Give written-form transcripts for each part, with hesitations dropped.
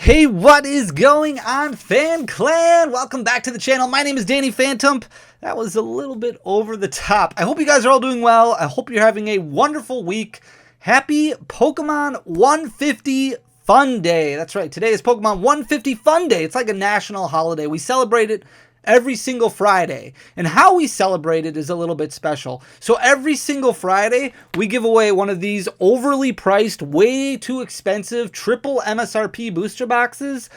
Hey, what is going on, Fan Clan? Welcome back to the channel. My name is dannyphantump. That was a little bit over the top. I hope you guys are all doing well. I hope you're having a wonderful week. Happy Pokemon 150 Fun Day. That's right. Today is Pokemon 150 Fun Day. It's like a national holiday. We celebrate it every single Friday. And how we celebrate it is a little bit special. So every single Friday, we give away one of these overly priced, way too expensive, triple MSRP booster boxes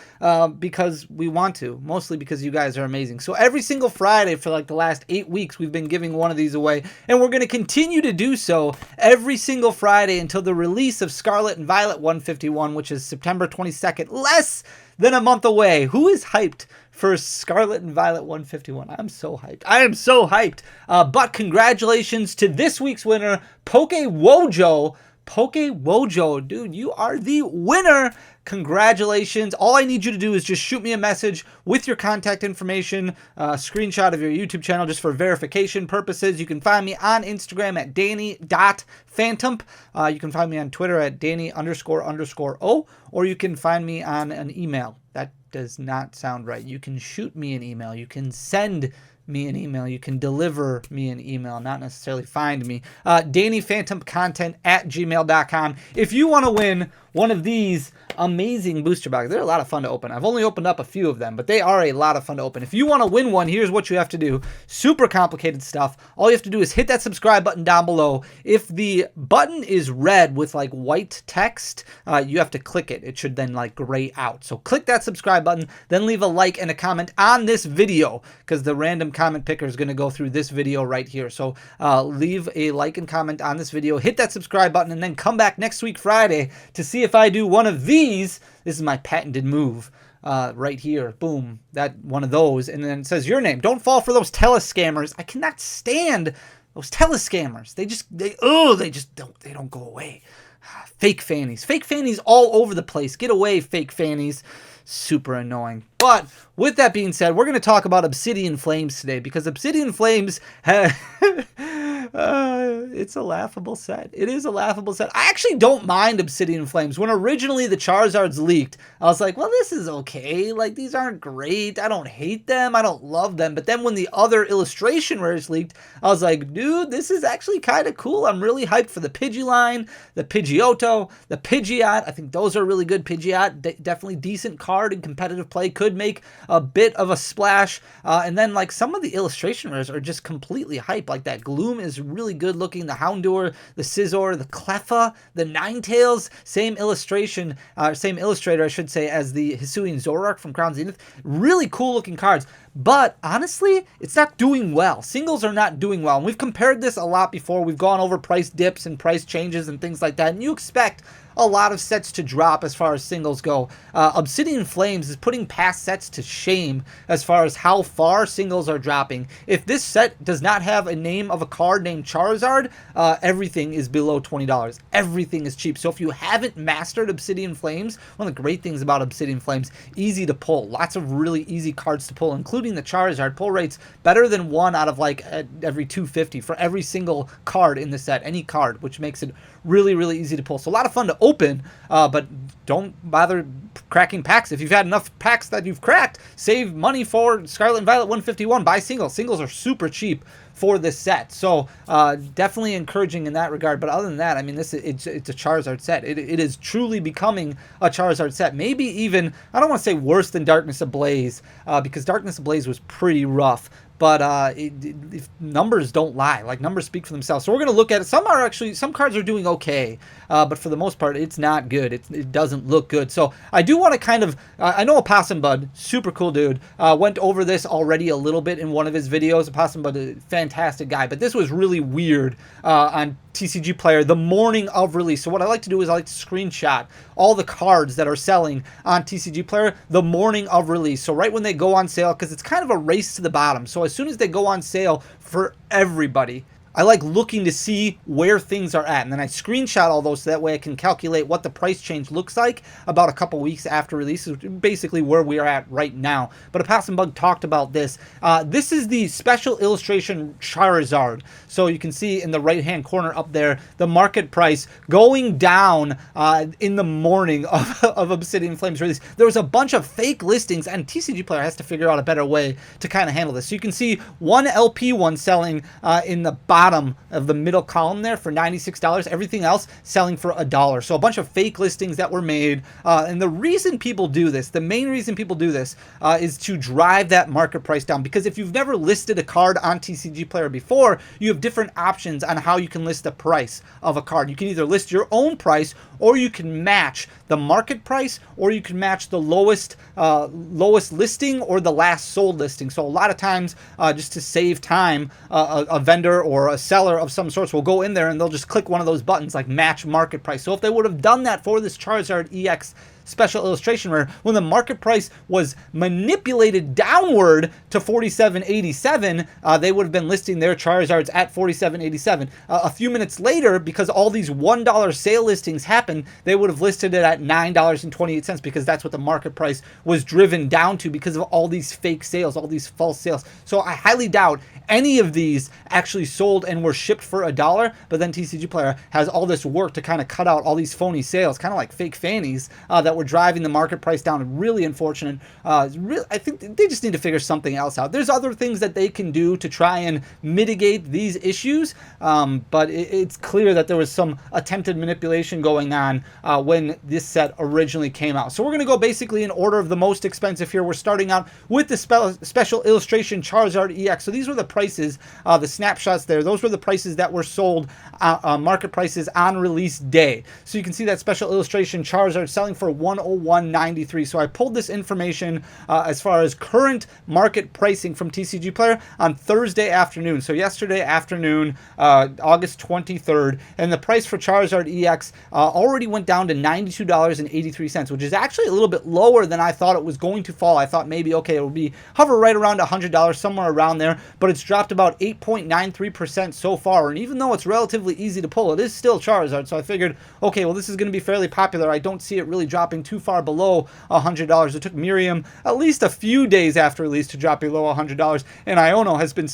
because we want to. Mostly because you guys are amazing. So every single Friday for like the last 8 weeks, we've been giving one of these away. And we're going to continue to do so every single Friday until the release of Scarlet and Violet 151, which is September 22nd. Less than a month away. Who is hyped for Scarlet and Violet 151? I'm so hyped. I am so hyped. But congratulations to this week's winner, Pokewojo. Pokewojo, dude, you are the winner. Congratulations. All I need you to do is just shoot me a message with your contact information, a screenshot of your YouTube channel just for verification purposes. You can find me on Instagram at danny.phantump. You can find me on Twitter at danny__o, or you can find me on an email. That does not sound right. You can shoot me an email. You can send me an email. You can deliver me an email, not necessarily find me. dannyphantumpcontent@gmail.com. If you want to win one of these amazing booster boxes, they're a lot of fun to open. I've only opened up a few of them, but they are a lot of fun to open. If you want to win one, here's what you have to do. Super complicated stuff. All you have to do is hit that subscribe button down below. If the button is red with like white text, you have to click it. It should then like gray out. So click that subscribe button, then leave a like and a comment on this video because the random comment picker is going to go through this video right here. So leave a like and comment on this video, hit that subscribe button, and then come back next week Friday to see if I do one of these. This is my patented move right here. Boom. That one of those. And then it says your name. Don't fall for those telescammers. I cannot stand those telescammers. They don't go away. Fake fannies. Fake fannies all over the place. Get away, fake fannies. Super annoying. But with that being said, we're going to talk about Obsidian Flames today because Obsidian Flames it's a laughable set. It is a laughable set. I actually don't mind Obsidian Flames. When originally the Charizards leaked, I was like, well, this is okay. Like, these aren't great. I don't hate them. I don't love them. But then when the other illustration rares leaked, I was like, dude, this is actually kind of cool. I'm really hyped for the Pidgeline, the Pidgeotto, the Pidgeot. I think those are really good. Pidgeot, definitely decent card in competitive play. Could make a bit of a splash. And then, like, some of the illustration rares are just completely hype. Like, that Gloom is really good looking. The Houndour, the Scizor, the Cleffa, the Ninetales, same illustration, same illustrator, I should say, as the Hisuian Zoroark from Crown Zenith. Really cool looking cards. But honestly, it's not doing well. Singles are not doing well. And we've compared this a lot before. We've gone over price dips and price changes and things like that. And you expect a lot of sets to drop as far as singles go. Obsidian Flames is putting past sets to shame as far as how far singles are dropping. If this set does not have a name of a card named Charizard, everything is below $20. Everything is cheap. So if you haven't mastered Obsidian Flames, one of the great things about Obsidian Flames, easy to pull. Lots of really easy cards to pull, including the Charizard. Pull rates better than 1 out of like every 250 for every single card in the set, any card, which makes it really, really easy to pull. So a lot of fun to open, but don't bother cracking packs. If you've had enough packs that you've cracked, save money for Scarlet and Violet 151. Buy singles. Singles are super cheap for this set. So definitely encouraging in that regard. But other than that, I mean, it's a Charizard set. It is truly becoming a Charizard set. Maybe even, I don't want to say worse than Darkness Ablaze, because Darkness Ablaze was pretty rough. But if numbers don't lie, like numbers speak for themselves. So we're going to look at it. Some cards are doing okay, but for the most part, it's not good. It doesn't look good. So I do want to kind of, I know Opossum Bud, super cool dude, went over this already a little bit in one of his videos. Opossum Bud, a fantastic guy, but this was really weird on TCG Player the morning of release. So what I like to do is I like to screenshot all the cards that are selling on TCG Player the morning of release. So right when they go on sale, because it's kind of a race to the bottom. So as soon as they go on sale for everybody, I like looking to see where things are at, and then I screenshot all those so that way I can calculate what the price change looks like about a couple weeks after release, basically where we are at right now. But Bug talked about this. This is the special illustration Charizard. So you can see in the right-hand corner up there, the market price going down in the morning of Obsidian Flames release. There was a bunch of fake listings, and TCG Player has to figure out a better way to kind of handle this. So you can see one LP one selling in the bottom of the middle column there for $96. Everything else selling for $1. So a bunch of fake listings that were made. And the reason people do this, the main reason people do this is to drive that market price down. Because if you've never listed a card on TCG Player before, you have different options on how you can list the price of a card. You can either list your own price, or you can match the market price, or you can match the lowest listing or the last sold listing. So a lot of times, just to save time, a vendor or a seller of some sorts will go in there and they'll just click one of those buttons like match market price. So if they would have done that for this Charizard EX special illustration rare, when the market price was manipulated downward to $47.87, they would have been listing their Charizards at $47.87. A few minutes later, because all these $1 sale listings happened, they would have listed it at $9.28 because that's what the market price was driven down to because of all these fake sales, all these false sales. So I highly doubt any of these actually sold and were shipped for $1, but then TCG Player has all this work to kind of cut out all these phony sales, kind of like fake fannies that were driving the market price down. Really unfortunate. I think they just need to figure something else out. There's other things that they can do to try and mitigate these issues, but it's clear that there was some attempted manipulation going on when this set originally came out. So we're going to go basically in order of the most expensive here. We're starting out with the special illustration Charizard EX. So these were the prices, the snapshots there. Those were the prices that were sold, market prices on release day. So you can see that special illustration Charizard selling for $101.93. So I pulled this information as far as current market pricing from TCG Player on Thursday afternoon. So yesterday afternoon, August 23rd, and the price for Charizard EX already went down to $92.83, which is actually a little bit lower than I thought it was going to fall. I thought maybe, okay, it would be hover right around $100, somewhere around there, but it's dropped about 8.93% so far. And even though it's relatively easy to pull, it is still Charizard. So I figured, okay, well, this is going to be fairly popular. I don't see it really dropping too far below $100. It took Miriam at least a few days after release to drop below $100, and Iono has been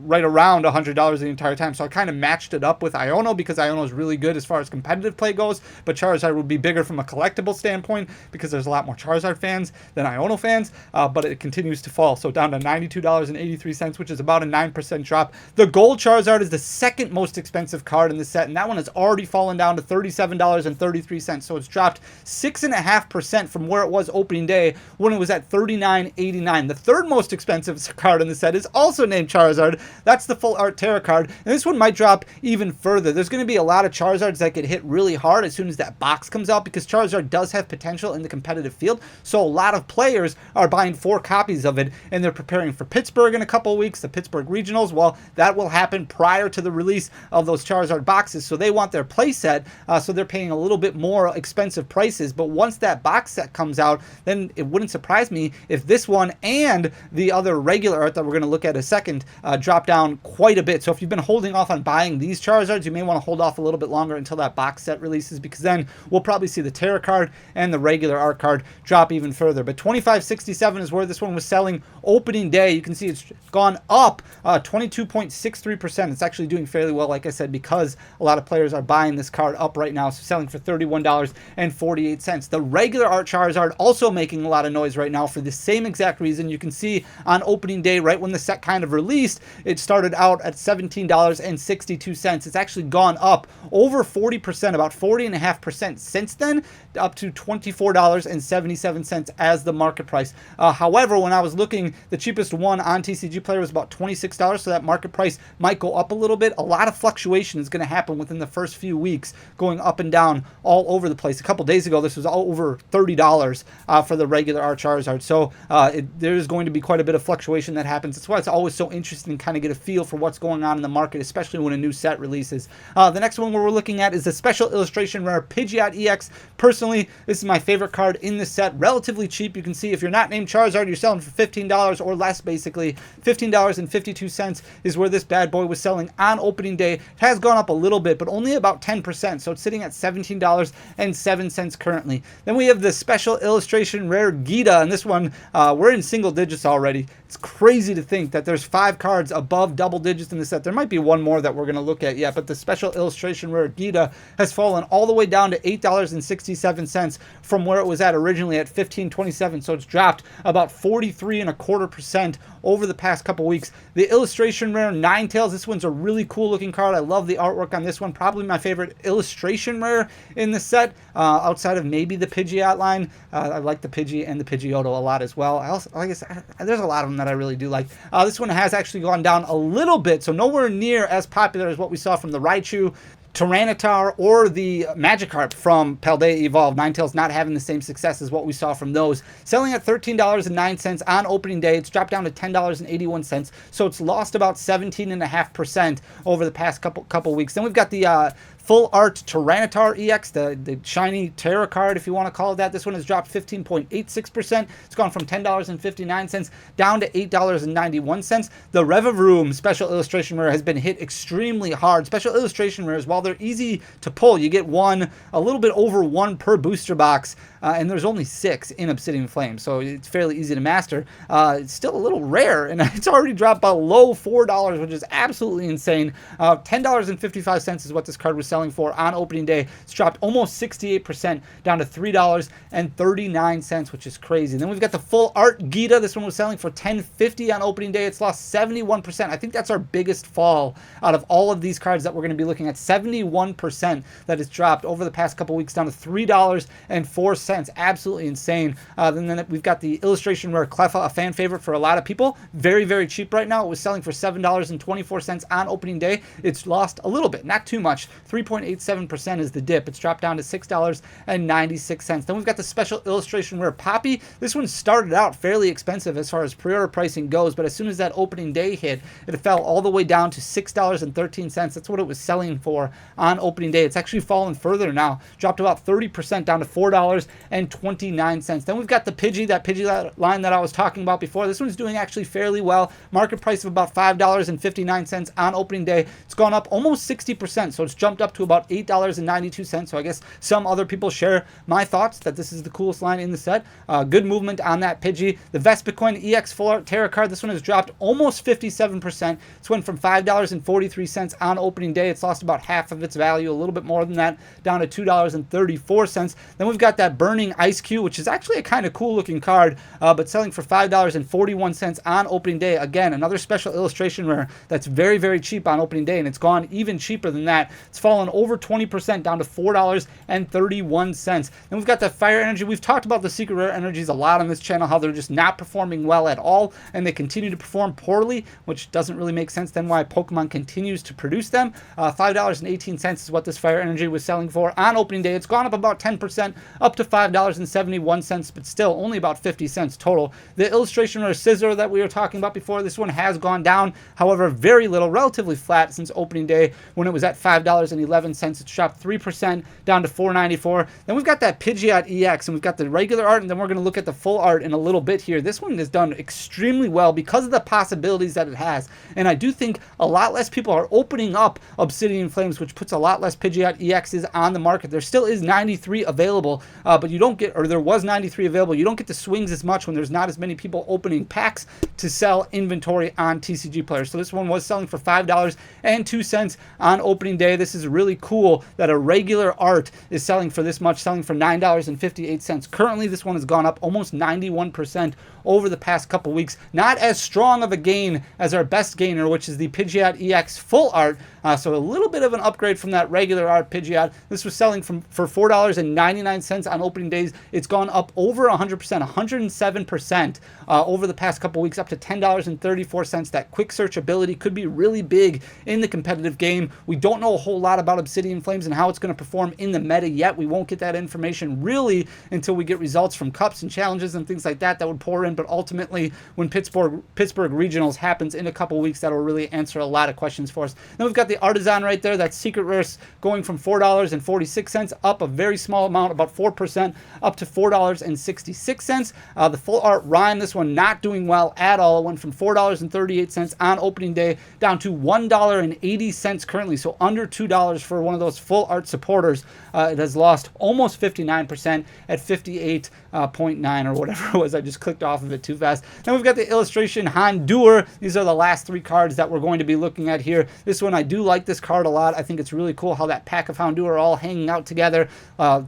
right around $100 the entire time. So I kind of matched it up with Iono because Iono is really good as far as competitive play goes, but Charizard would be bigger from a collectible standpoint because there's a lot more Charizard fans than Iono fans, but it continues to fall. So down to $92.83, which is about a 9% drop. The gold Charizard is the second most expensive card in the set, and that one has already fallen down to $37.33. So it's dropped 6.5% from where it was opening day when it was at $39.89. The third most expensive card in the set is also named Charizard. That's the full art Terra card, and this one might drop even further. There's going to be a lot of Charizards that get hit really hard as soon as that box comes out because Charizard does have potential in the competitive field. So a lot of players are buying 4 copies of it, and they're preparing for Pittsburgh in a couple of weeks, the Pittsburgh Regionals. Well, that will happen prior to the release of those Charizard boxes, so they want their play set, so they're paying a little bit more expensive prices. But once that box set comes out, then it wouldn't surprise me if this one and the other regular art that we're going to look at in a second drop down quite a bit. So if you've been holding off on buying these Charizards, you may want to hold off a little bit longer until that box set releases, because then we'll probably see the Terra card and the regular art card drop even further. But $25.67 is where this one was selling opening day. You can see it's gone up 22.63%. It's actually doing fairly well, like I said, because a lot of players are buying this card up right now. So selling for $31.48. The regular art Charizard also making a lot of noise right now for the same exact reason. You can see on opening day, right when the set kind of released, it started out at $17.62. It's actually gone up over 40%, about 40.5% since then, up to $24.77 as the market price. However, when I was looking, the cheapest one on TCG Player was about $26, so that market price might go up a little bit. A lot of fluctuation is going to happen within the first few weeks, going up and down all over the place. A couple days ago, this was over $30 for the regular art Charizard. So there's going to be quite a bit of fluctuation that happens. That's why it's always so interesting to kind of get a feel for what's going on in the market, especially when a new set releases. The next one we're looking at is the Special Illustration Rare Pidgeot EX. Personally, this is my favorite card in the set. Relatively cheap. You can see if you're not named Charizard, you're selling for $15 or less, basically. $15.52 is where this bad boy was selling on opening day. It has gone up a little bit, but only about 10%, so it's sitting at $17.07 currently. Then we have the Special Illustration Rare Gita, and this one, we're in single digits already. It's crazy to think that there's 5 cards above double digits in the set. There might be one more that we're going to look at yet, but the Special Illustration Rare Gita has fallen all the way down to $8.67 from where it was at originally at $15.27, so it's dropped about 43.25% over the past couple weeks. The Illustration Rare Ninetales, this one's a really cool looking card. I love the artwork on this one. Probably my favorite Illustration Rare in the set, outside of maybe the Pidgeot line. I like the Pidgey and the Pidgeotto a lot as well. I also, like I said, there's a lot of them that I really do like. This one has actually gone down a little bit, so nowhere near as popular as what we saw from the Raichu, Tyranitar, or the Magikarp from Paldea Evolved. Ninetales not having the same success as what we saw from those. Selling at $13.09 on opening day. It's dropped down to $10.81, so it's lost about 17.5% over the past couple weeks. Then we've got the Full Art Tyranitar EX, the shiny Terra card, if you want to call it that. This one has dropped 15.86%. It's gone from $10.59 down to $8.91. The Revavroom Special Illustration Rare has been hit extremely hard. Special Illustration Rares, while they're easy to pull, you get one, a little bit over one per booster box, and there's only 6 in Obsidian Flames, so it's fairly easy to master. It's still a little rare, and it's already dropped below $4, which is absolutely insane. $10.55 is what this card was selling for on opening day. It's dropped almost 68% down to $3.39, which is crazy. And then we've got the Full Art Gita. This one was selling for $10.50 on opening day. It's lost 71%. I think that's our biggest fall out of all of these cards that we're going to be looking at. 71% that it's dropped over the past couple weeks, down to $3.04. Absolutely insane. Then we've got the Illustration Rare Cleffa, a fan favorite for a lot of people. Very, very cheap right now. It was selling for $7.24 on opening day. It's lost a little bit, not too much. 3.87% is the dip. It's dropped down to $6.96. Then we've got the Special Illustration Rare Poppy. This one started out fairly expensive as far as pre-order pricing goes, but as soon as that opening day hit, it fell all the way down to $6.13. That's what it was selling for on opening day. It's actually fallen further now. Dropped about 30% down to $4.29. Then we've got the Pidgey, that Pidgey line that I was talking about before. This one's doing actually fairly well. Market price of about $5.59 on opening day. It's gone up almost 60%, so it's jumped up to about $8.92. So I guess some other people share my thoughts that this is the coolest line in the set. Good movement on that Pidgey. The Vespiquen EX Full Art Terra card, this one has dropped almost 57%. It's went from $5.43 on opening day. It's lost about half of its value, a little bit more than that, down to $2.34. Then we've got that Burning Ice Cube, which is actually a kind of cool looking card, but selling for $5.41 on opening day. Again, another Special Illustration Rare that's very, very cheap on opening day, and it's gone even cheaper than that. It's fallen over 20% down to $4.31. Then we've got the Fire Energy. We've talked about the Secret Rare Energies a lot on this channel, how they're just not performing well at all, and they continue to perform poorly, which doesn't really make sense then why Pokemon continues to produce them. $5.18 is what this Fire Energy was selling for on opening day. It's gone up about 10%, up to $5.71, but still only about 50 cents total. The Illustration Rare Scizor that we were talking about before, this one has gone down, however, very little, relatively flat since opening day when it was at $5.11. It's dropped 3% down to $4.94. Then we've got that Pidgeot EX, and we've got the regular art, and then we're going to look at the full art in a little bit here. This one has done extremely well because of the possibilities that it has, and I do think a lot less people are opening up Obsidian Flames, which puts a lot less Pidgeot EXs on the market. There still is 93 available, but you don't get, or there was 93 available, you don't get the swings as much when there's not as many people opening packs to sell inventory on TCG players. So this one was selling for $5.02 on opening day. This is really cool that a regular art is selling for this much, selling for $9.58. Currently, this one has gone up almost 91% over the past couple weeks. Not as strong of a gain as our best gainer, which is the Pidgeot EX Full Art, So a little bit of an upgrade from that regular art Pidgeot. This was selling for $4.99 on opening days. It's gone up over 100%, 107% over the past couple weeks, up to $10.34. That quick search ability could be really big in the competitive game. We don't know a whole lot about Obsidian Flames and how it's going to perform in the meta yet. We won't get that information really until we get results from cups and challenges and things like that would pour in. But ultimately, when Pittsburgh Regionals happens in a couple weeks, that'll really answer a lot of questions for us. Then we've got the Artisan right there. That secret rare going from $4.46 up a very small amount, about 4%, up to $4.66. The full art Rhyme, this one not doing well at all. It went from $4.38 on opening day down to $1.80 currently, so under $2 for one of those full art supporters. It has lost almost 59% at 58.9 or whatever it was. I just clicked off of it too fast. Then we've got the illustration Hondur. These are the last three cards that we're going to be looking at here. This one, I do like this card a lot. I think it's really cool how that pack of Hondur are all hanging out together.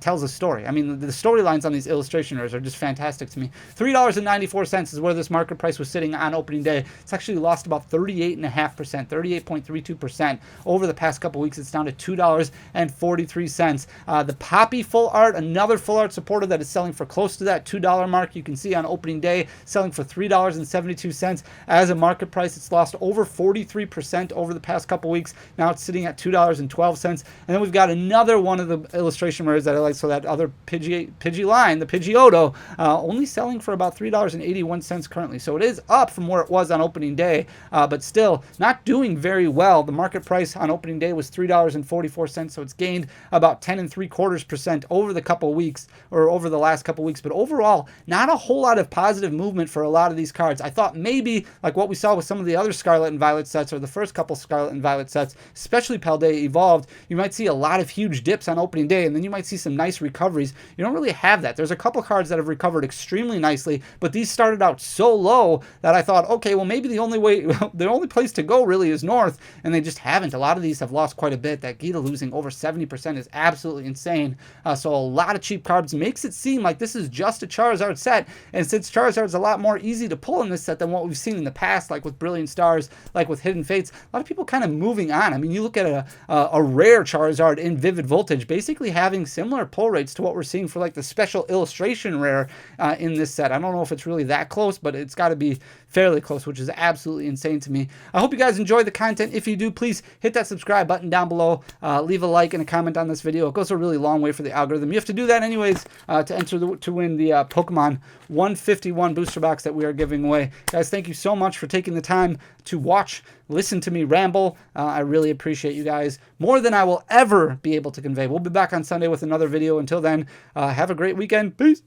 Tells a story. I mean, the storylines on these illustrationers are just fantastic to me. $3.94 is where this market price was sitting on opening day. It's actually lost about 38.5%, 38.32% over the past couple weeks. It's down to $2.43. The Poppy full art, another full art supporter that is selling for close to that $2 mark. You can see on opening day selling for $3.72 as a market price. It's lost over 43% over the past couple weeks. Now it's sitting at $2.12. And then we've got another one of the illustration rares that I like. So that other Pidgey line, the Pidgeotto, only selling for about $3.81 currently. So it is up from where it was on opening day, but still not doing very well. The market price on opening day was $3.44. So it's gained about 10.75% over the couple weeks, or over the last couple weeks. But overall, not a whole lot of positive movement for a lot of these cards. I thought maybe like what we saw with some of the other Scarlet and Violet sets, or the first couple Scarlet and Violet sets, especially Paldea Evolved, you might see a lot of huge dips on opening day, and then you might see some nice recoveries. You don't really have that. There's a couple cards that have recovered extremely nicely, but these started out so low that I thought, okay, well maybe the only place to go really is north, and they just haven't. A lot of these have lost quite a bit. That Gita losing over 70% is absolutely insane. So a lot of cheap cards makes it seem like this is just a Charizard set, and since Charizard's a lot more easy to pull in this set than what we've seen in the past, like with Brilliant Stars, like with Hidden Fates, a lot of people kind of moving on. I mean, you look at a rare Charizard in Vivid Voltage basically having similar pull rates to what we're seeing for like the special illustration rare in this set. I don't know if it's really that close, but it's got to be fairly close, which is absolutely insane to me. I hope you guys enjoy the content. If you do, please hit that subscribe button down below. Leave a like and a comment on this video. It goes a really long way for the algorithm. You have to do that anyways to enter to win the Pokemon 151 booster box that we are giving away. Guys, thank you so much for taking the time to watch, listen to me ramble. I really appreciate you guys more than I will ever be able to convey. We'll be back on Sunday with another video. Until then, have a great weekend. Peace.